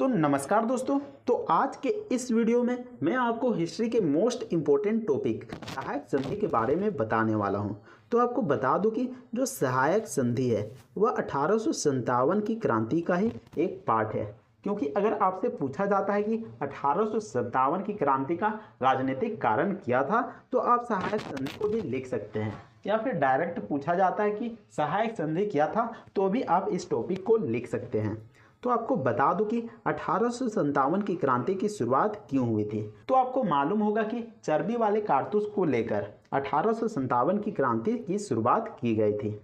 तो नमस्कार दोस्तों। तो आज के इस वीडियो में मैं आपको हिस्ट्री के मोस्ट इम्पोर्टेंट टॉपिक सहायक संधि के बारे में बताने वाला हूं। तो आपको बता दूं कि जो सहायक संधि है वह 1857 की क्रांति का ही एक पार्ट है। क्योंकि अगर आपसे पूछा जाता है कि 1857 की क्रांति का राजनीतिक कारण क्या था, तो आप सहायक संधि को भी लिख सकते हैं, या फिर डायरेक्ट पूछा जाता है कि सहायक संधि क्या था, तो भी आप इस टॉपिक को लिख सकते हैं। तो आपको बता दूं कि 1857 की क्रांति की शुरुआत क्यों हुई थी। तो आपको मालूम होगा कि चर्बी वाले कारतूस को लेकर 1857 की क्रांति की शुरुआत की गई थी।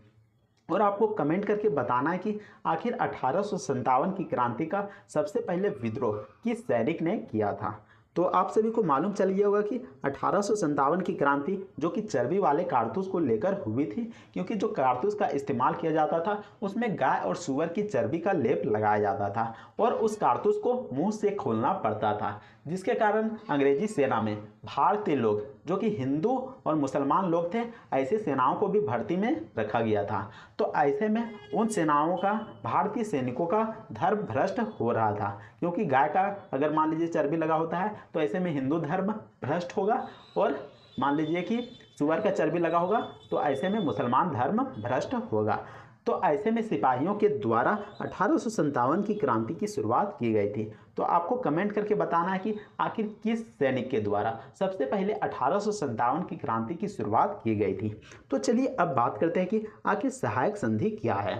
और आपको कमेंट करके बताना है कि आखिर 1857 की क्रांति का सबसे पहले विद्रोह किस सैनिक ने किया था। तो आप सभी को मालूम चल गया होगा कि 1857 की क्रांति जो कि चर्बी वाले कारतूस को लेकर हुई थी, क्योंकि जो कारतूस का इस्तेमाल किया जाता था उसमें गाय और सूअर की चर्बी का लेप लगाया जाता था और उस कारतूस को मुंह से खोलना पड़ता था, जिसके कारण अंग्रेजी सेना में भारतीय लोग जो कि हिंदू और मुसलमान लोग थे, ऐसे सेनाओं को भी भर्ती में रखा गया था। तो ऐसे में उन सेनाओं का, भारतीय सैनिकों का धर्म भ्रष्ट हो रहा था, क्योंकि गाय का अगर मान लीजिए चर्बी लगा होता है तो ऐसे में हिंदू धर्म भ्रष्ट होगा, और मान लीजिए कि सुअर का चर्बी लगा होगा तो ऐसे में मुसलमान धर्म भ्रष्ट होगा। तो ऐसे में सिपाहियों के द्वारा 1857 की क्रांति की शुरुआत की गई थी। तो आपको कमेंट करके बताना है कि आखिर किस सैनिक के द्वारा सबसे पहले 1857 की क्रांति की शुरुआत की गई थी। तो चलिए अब बात करते हैं कि आखिर सहायक संधि क्या है।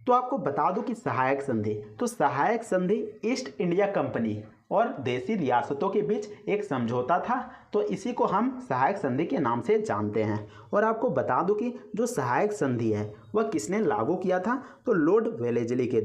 तो आपको बता दूं कि सहायक संधि ईस्ट इंडिया कंपनी और देसी रियासतों के बीच एक समझौता था। तो इसी को हम सहायक संधि के नाम से जानते हैं। और आपको बता दूं कि जो सहायक संधि है वह किसने लागू किया था, तो लॉर्ड वेलेस्ली के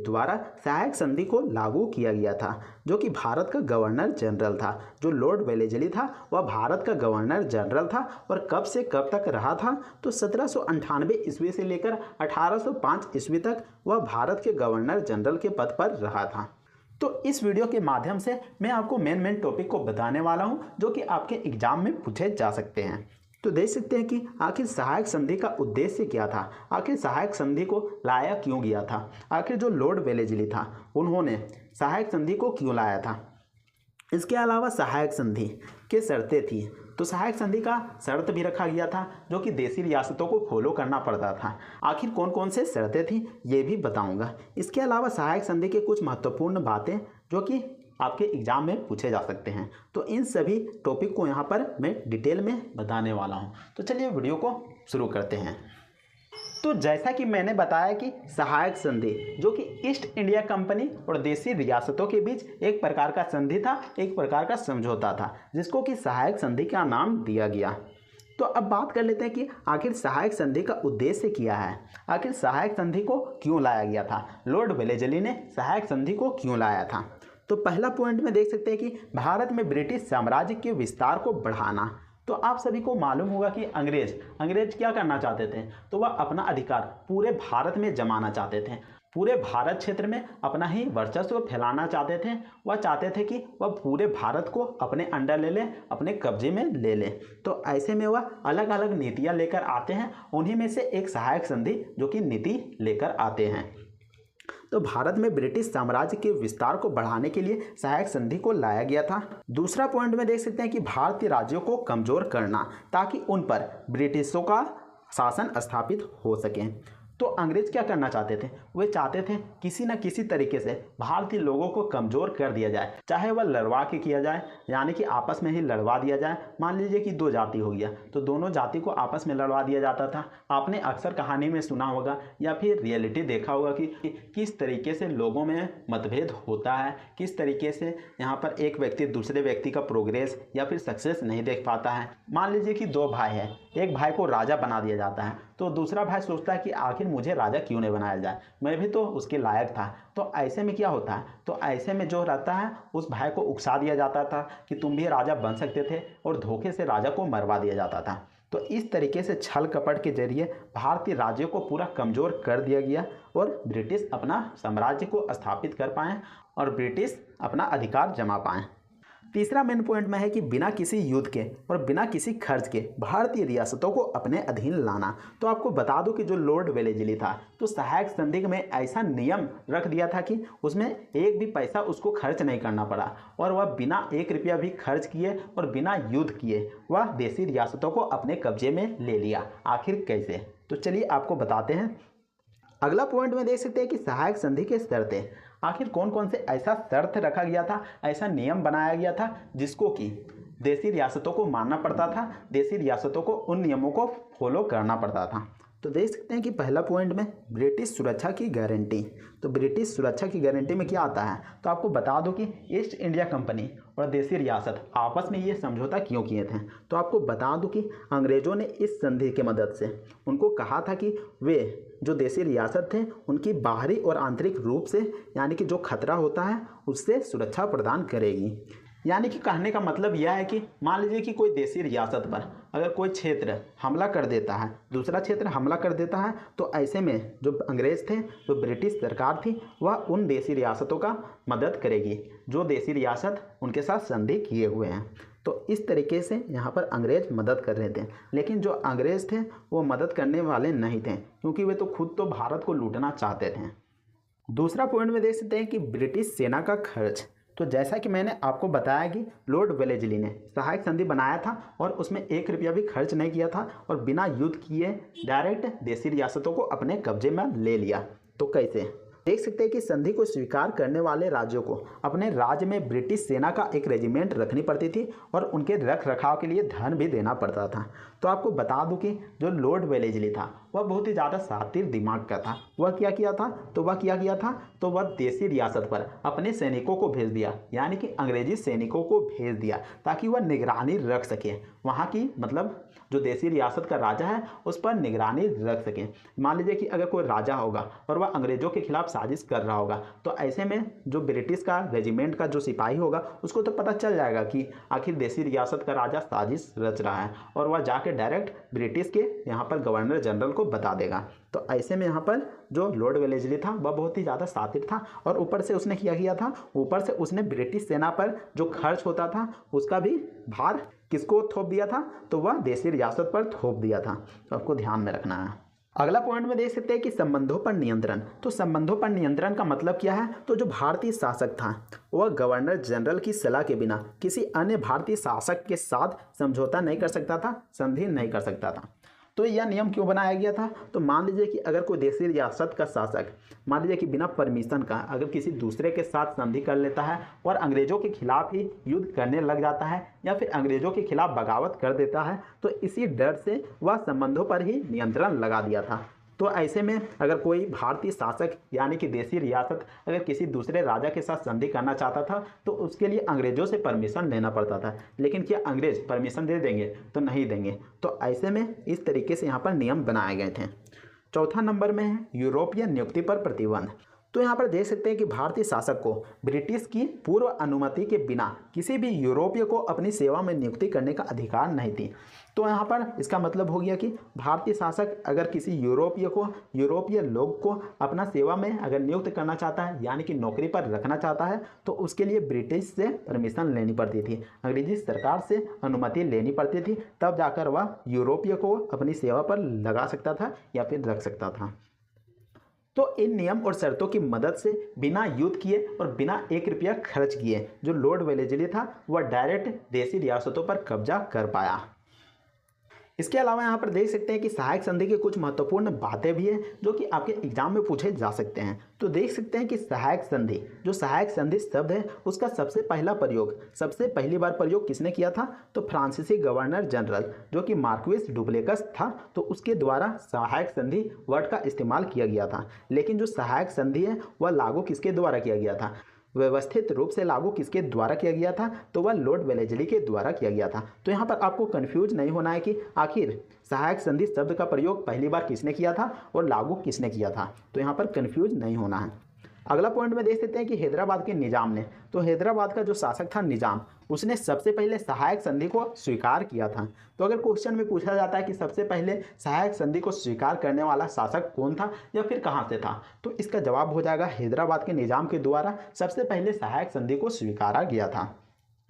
द्वारा सहायक संधि को लागू किया गया था, जो कि भारत का गवर्नर जनरल था। जो लॉर्ड वेलेस्ली था वह भारत का गवर्नर जनरल था, और कब से कब तक रहा था, तो 1798 ईस्वी से लेकर 1805 ईस्वी तक वह भारत के गवर्नर जनरल के पद पर रहा था। तो इस वीडियो के माध्यम से मैं आपको मेन टॉपिक को बताने वाला हूं, जो कि आपके एग्जाम में पूछे जा सकते हैं। तो देख सकते हैं कि आखिर सहायक संधि का उद्देश्य क्या था, आखिर सहायक संधि को लाया क्यों गया था, आखिर जो लॉर्ड वेलेस्ली था उन्होंने सहायक संधि को क्यों लाया था। इसके अलावा सहायक संधि के शर्तें थी, तो सहायक संधि का शर्त भी रखा गया था जो कि देसी रियासतों को फॉलो करना पड़ता था। आखिर कौन कौन से शर्तें थी ये भी बताऊंगा। इसके अलावा सहायक संधि के कुछ महत्वपूर्ण बातें जो कि आपके एग्जाम में पूछे जा सकते हैं, तो इन सभी टॉपिक को यहाँ पर मैं डिटेल में बताने वाला हूँ। तो चलिए वीडियो को शुरू करते हैं। तो जैसा कि मैंने बताया कि सहायक संधि जो कि ईस्ट इंडिया कंपनी और देसी रियासतों के बीच एक प्रकार का संधि था, एक प्रकार का समझौता था, जिसको कि सहायक संधि का नाम दिया गया। तो अब बात कर लेते हैं कि आखिर सहायक संधि का उद्देश्य क्या है, आखिर सहायक संधि को क्यों लाया गया था, लॉर्ड वेलेस्ली ने सहायक संधि को क्यों लाया था। तो पहला पॉइंट में देख सकते हैं कि भारत में ब्रिटिश साम्राज्य के विस्तार को बढ़ाना। तो आप सभी को मालूम होगा कि अंग्रेज क्या करना चाहते थे, तो वह अपना अधिकार पूरे भारत में जमाना चाहते थे, पूरे भारत क्षेत्र में अपना ही वर्चस्व फैलाना चाहते थे। वह चाहते थे कि वह पूरे भारत को अपने अंडर ले लें, अपने कब्जे में ले लें। तो ऐसे में वह अलग अलग नीतियां लेकर आते हैं, उन्हीं में से एक सहायक संधि जो कि नीति लेकर आते हैं। तो भारत में ब्रिटिश साम्राज्य के विस्तार को बढ़ाने के लिए सहायक संधि को लाया गया था। दूसरा पॉइंट में देख सकते हैं कि भारतीय राज्यों को कमजोर करना, ताकि उन पर ब्रिटिशों का शासन स्थापित हो सके। तो अंग्रेज क्या करना चाहते थे, वे चाहते थे किसी न किसी तरीके से भारतीय लोगों को कमज़ोर कर दिया जाए, चाहे वह लड़वा के किया जाए, यानी कि आपस में ही लड़वा दिया जाए। मान लीजिए कि दो जाति हो गया, तो दोनों जाति को आपस में लड़वा दिया जाता था। आपने अक्सर कहानी में सुना होगा या फिर रियलिटी देखा होगा कि किस तरीके से लोगों में मतभेद होता है, किस तरीके से यहाँ पर एक व्यक्ति दूसरे व्यक्ति का प्रोग्रेस या फिर सक्सेस नहीं देख पाता है। मान लीजिए कि दो भाई हैं, एक भाई को राजा बना दिया जाता है, तो दूसरा भाई सोचता है कि आखिर मुझे राजा क्यों नहीं बनाया जाए, मैं भी तो उसके लायक था। तो ऐसे में क्या होता है, तो ऐसे में जो रहता है उस भाई को उकसा दिया जाता था कि तुम भी राजा बन सकते थे, और धोखे से राजा को मरवा दिया जाता था। तो इस तरीके से छल कपट के जरिए भारतीय राज्यों को पूरा कमज़ोर कर दिया गया, और ब्रिटिश अपना साम्राज्य को स्थापित कर पाएँ और ब्रिटिश अपना अधिकार जमा पाएँ। तीसरा मेन पॉइंट में है कि बिना किसी युद्ध के और बिना किसी खर्च के भारतीय रियासतों को अपने अधीन लाना। तो आपको बता दूं कि जो लॉर्ड वेलेस्ली था तो सहायक संधि में ऐसा नियम रख दिया था कि उसमें एक भी पैसा उसको खर्च नहीं करना पड़ा और वह बिना 1 रुपया भी खर्च किए और बिना युद्ध किए वह देशी रियासतों को अपने कब्जे में ले लिया। आखिर कैसे, तो चलिए आपको बताते हैं। अगला पॉइंट में देख सकते हैं कि सहायक संधि के शर्तें, आखिर कौन कौन से ऐसा शर्त रखा गया था, ऐसा नियम बनाया गया था जिसको कि देशी रियासतों को मानना पड़ता था, देशी रियासतों को उन नियमों को फॉलो करना पड़ता था। तो देख सकते हैं कि पहला पॉइंट में ब्रिटिश सुरक्षा की गारंटी। तो ब्रिटिश सुरक्षा की गारंटी में क्या आता है, तो आपको बता दो कि ईस्ट इंडिया कंपनी और देशी रियासत आपस में ये समझौता क्यों किए थे। तो आपको बता दूं कि अंग्रेज़ों ने इस संधि के मदद से उनको कहा था कि वे जो देशी रियासत थे उनकी बाहरी और आंतरिक रूप से यानी कि जो खतरा होता है उससे सुरक्षा प्रदान करेगी। यानी कि कहने का मतलब यह है कि मान लीजिए कि कोई देशी रियासत पर अगर कोई क्षेत्र हमला कर देता है, दूसरा क्षेत्र हमला कर देता है, तो ऐसे में जो अंग्रेज़ थे, जो ब्रिटिश सरकार थी, वह उन देशी रियासतों का मदद करेगी जो देशी रियासत उनके साथ संधि किए हुए हैं। तो इस तरीके से यहाँ पर अंग्रेज मदद कर रहे थे, लेकिन जो अंग्रेज़ थे वो मदद करने वाले नहीं थे क्योंकि वे तो खुद तो भारत को लूटना चाहते थे। दूसरा पॉइंट में देख सकते हैं कि ब्रिटिश सेना का खर्च। तो जैसा कि मैंने आपको बताया कि लॉर्ड वेलेस्ली ने सहायक संधि बनाया था और उसमें 1 रुपया भी खर्च नहीं किया था और बिना युद्ध किए डायरेक्ट देशी रियासतों को अपने कब्जे में ले लिया। तो कैसे, देख सकते हैं कि संधि को स्वीकार करने वाले राज्यों को अपने राज्य में ब्रिटिश सेना का एक रेजिमेंट रखनी पड़ती थी और उनके रख रखाव के लिए धन भी देना पड़ता था। तो आपको बता दूं कि जो लॉर्ड वेलेस्ली था वह बहुत ही ज़्यादा शातिर दिमाग का था। वह क्या किया था, तो वह देशी रियासत पर अपने सैनिकों को भेज दिया, यानी कि अंग्रेजी सैनिकों को भेज दिया ताकि वह निगरानी रख सके वहाँ की, मतलब जो देशी रियासत का राजा है उस पर निगरानी रख सके। मान लीजिए कि अगर कोई राजा होगा और वह अंग्रेजों के खिलाफ साजिश कर रहा होगा तो ऐसे में जो ब्रिटिश का रेजिमेंट का जो सिपाही होगा उसको तो पता चल जाएगा कि आखिर देशी रियासत का राजा साजिश रच रहा है और वह जाके डायरेक्ट ब्रिटिश के यहाँ पर गवर्नर जनरल को बता देगा। तो ऐसे में यहाँ पर जो लॉर्ड वेलेस्ली था वह बहुत ही ज़्यादा शातिर था और ऊपर से उसने क्या किया था, ऊपर से उसने ब्रिटिश सेना पर जो खर्च होता था उसका भी भार किसको थोप दिया था, तो वह देशी रियासत पर थोप दिया था। तो आपको ध्यान में रखना है। अगला पॉइंट में देख सकते हैं कि संबंधों पर नियंत्रण। तो संबंधों पर नियंत्रण का मतलब क्या है, तो जो भारतीय शासक था वह गवर्नर जनरल की सलाह के बिना किसी अन्य भारतीय शासक के साथ समझौता नहीं कर सकता था, संधि नहीं कर सकता था। तो यह नियम क्यों बनाया गया था, तो मान लीजिए कि अगर कोई देशी रियासत का शासक मान लीजिए कि बिना परमिशन का अगर किसी दूसरे के साथ संधि कर लेता है और अंग्रेजों के खिलाफ ही युद्ध करने लग जाता है या फिर अंग्रेजों के खिलाफ बगावत कर देता है, तो इसी डर से वह संबंधों पर ही नियंत्रण लगा दिया था। तो ऐसे में अगर कोई भारतीय शासक यानी कि देशी रियासत अगर किसी दूसरे राजा के साथ संधि करना चाहता था तो उसके लिए अंग्रेजों से परमिशन लेना पड़ता था, लेकिन क्या अंग्रेज परमिशन दे देंगे, तो नहीं देंगे। तो ऐसे में इस तरीके से यहाँ पर नियम बनाए गए थे। चौथा नंबर में है यूरोपीय नियुक्ति पर प्रतिबंध। तो यहाँ पर देख सकते हैं कि भारतीय शासक को ब्रिटिश की पूर्व अनुमति के बिना किसी भी यूरोपीय को अपनी सेवा में नियुक्ति करने का अधिकार नहीं थी। तो यहाँ पर इसका मतलब हो गया कि भारतीय शासक अगर किसी यूरोपीय लोग को अपना सेवा में अगर नियुक्त करना चाहता है यानी कि नौकरी पर रखना चाहता है तो उसके लिए ब्रिटिश से परमिशन लेनी पड़ती थी, अंग्रेजी सरकार से अनुमति लेनी पड़ती थी, तब जाकर वह यूरोपीय को अपनी सेवा पर लगा सकता था या फिर रख सकता था। तो इन नियम और शर्तों की मदद से बिना युद्ध किए और बिना 1 रुपया खर्च किए जो लॉर्ड वेलेस्ली था वह डायरेक्ट देशी रियासतों पर कब्जा कर पाया। इसके अलावा यहाँ पर देख सकते हैं कि सहायक संधि की कुछ महत्वपूर्ण बातें भी हैं जो कि आपके एग्जाम में पूछे जा सकते हैं। तो देख सकते हैं कि सहायक संधि, जो सहायक संधि शब्द है उसका सबसे पहली बार प्रयोग किसने किया था, तो फ्रांसीसी गवर्नर जनरल जो कि मार्क्विस डुप्लेक्स था, तो उसके द्वारा सहायक संधि वर्ड का इस्तेमाल किया गया था। लेकिन जो सहायक संधि है वह लागू किसके द्वारा किया गया था, व्यवस्थित रूप से लागू किसके द्वारा किया गया था, तो वह लॉर्ड वेलेस्ली के द्वारा किया गया था। तो यहाँ पर आपको कंफ्यूज नहीं होना है कि आखिर सहायक संधि शब्द का प्रयोग पहली बार किसने किया था और लागू किसने किया था, तो यहाँ पर कंफ्यूज नहीं होना है। अगला पॉइंट में देख सकते हैं कि हैदराबाद के निजाम ने, तो हैदराबाद का जो शासक था निजाम, उसने सबसे पहले सहायक संधि को स्वीकार किया था। तो अगर क्वेश्चन में पूछा जाता है कि सबसे पहले सहायक संधि को स्वीकार करने वाला शासक कौन था या फिर कहाँ से था, तो इसका जवाब हो जाएगा हैदराबाद के निजाम के द्वारा सबसे पहले सहायक संधि को स्वीकारा गया था।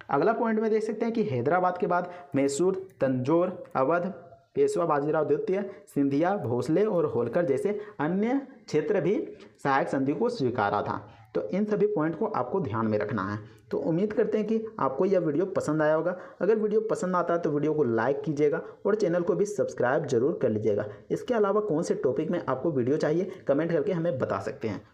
अगला पॉइंट में देख सकते हैं कि हैदराबाद के बाद मैसूर, तंजौर, अवध, पेशवा बाजीराव द्वितीय, सिंधिया, भोसले और होलकर जैसे अन्य क्षेत्र भी सहायक संधि को स्वीकारा था। तो इन सभी पॉइंट को आपको ध्यान में रखना है। तो उम्मीद करते हैं कि आपको यह वीडियो पसंद आया होगा। अगर वीडियो पसंद आता है तो वीडियो को लाइक कीजिएगा और चैनल को भी सब्सक्राइब जरूर कर लीजिएगा। इसके अलावा कौन से टॉपिक में आपको वीडियो चाहिए कमेंट करके हमें बता सकते हैं।